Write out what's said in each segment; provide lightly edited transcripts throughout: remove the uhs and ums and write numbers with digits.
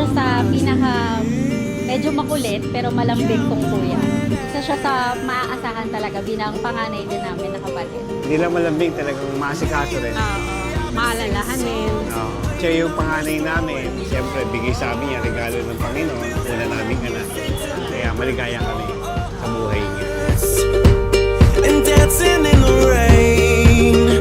siya sa medyo makulit pero malambing kong kuya. Isa siya sa maaasahan talaga bilang panganay din namin na kapatid. Hindi lang malambing, talagang maasikaso rin. Maalalahanin. Siya yung panganay namin. Siyempre, bigay sa amin niya regalo ng Panginoon. Una naming anak. Kaya maligaya kami sa buhay niya. And dancing in the rain.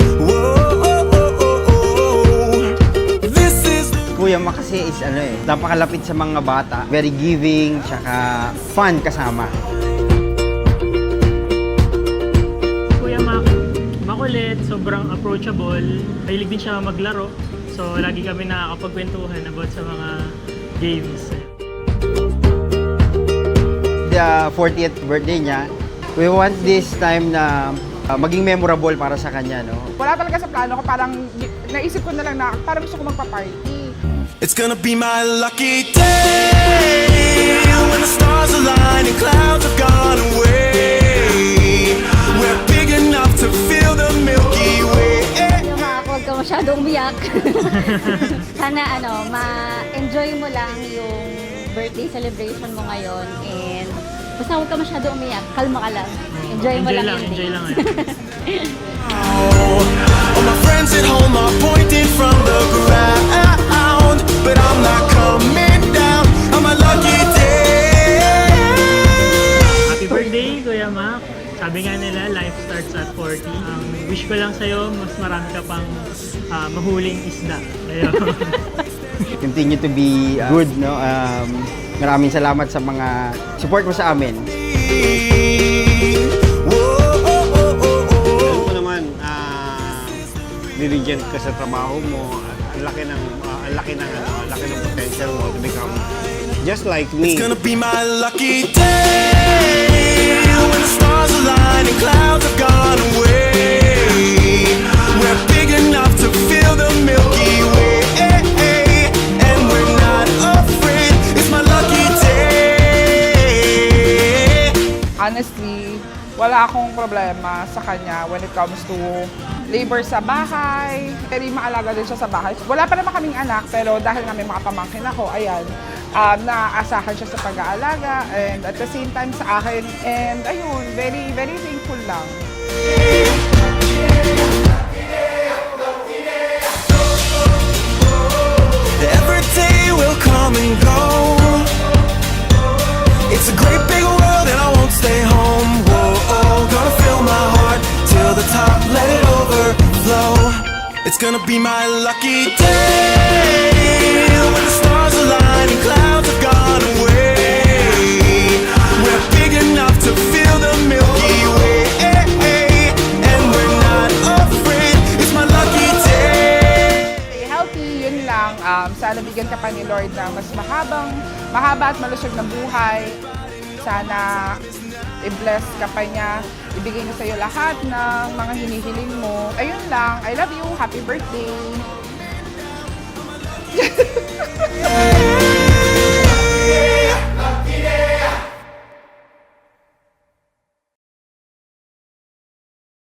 Kuya Ma kasi is napakalapit sa mga bata. Very giving, tsaka fun kasama. Kuya Mac, makulit, sobrang approachable. Mahilig din siya maglaro. So, lagi kami nakakapagkwentuhan about sa mga games. The 40th birthday niya, we want this time na maging memorable para sa kanya, no? Wala talaga sa plano ko, parang naisip ko na lang na parang gusto ko magpa-party. It's gonna be my lucky day when the stars align and clouds have gone away. We're big enough to feel the Milky Way. Yung huwag ka masyadong umiyak. Sana ma-enjoy mo lang yung birthday celebration mo ngayon and basta huwag ka masyadong umiyak, kalma ka lang. Enjoy mo lang yung day. Enjoy lang. All my friends at home are pointing from the ground, but I'm not coming down on my lucky day. Happy birthday, Kuya Mac. Sabi nga nila, life starts at 40. Wish ko lang sa'yo, mas marami ka pang mahuling isda. Ayun. Continue to be good, no? Maraming salamat sa mga support mo sa amin. Alam ko naman, diligent ka sa trabaho mo. Ang laki ng potential mo to become just like me. It's gonna be my lucky day when the stars align and clouds have gone away. We're big enough to feel the Milky Way, and we're not afraid. It's my lucky day. Honestly, wala akong problema sa kanya when it comes to labor sa bahay. Pero maalaga din siya sa bahay. Wala pa naman kaming anak, pero dahil nga may mga pamangkin ako, ayan, naaasahan siya sa pag-aalaga and at the same time sa akin. And ayun, very, very thankful lang. Every day will come and go. It's a great big world and I won't stay home. Whoa, gonna fill my heart till the top, let it overflow. It's gonna be my lucky day when the stars align and clouds have gone away. We're big enough to feel the Milky Way, and we're not afraid. It's my lucky day. Stay healthy, yun lang. Sana bigyan ka pa ni Lord ng mas mahaba at malusog na buhay. Sana i-bless ka pa niya. Ibigay niya sa'yo lahat ng mga hinihiling mo. Ayun lang. I love you. Happy birthday.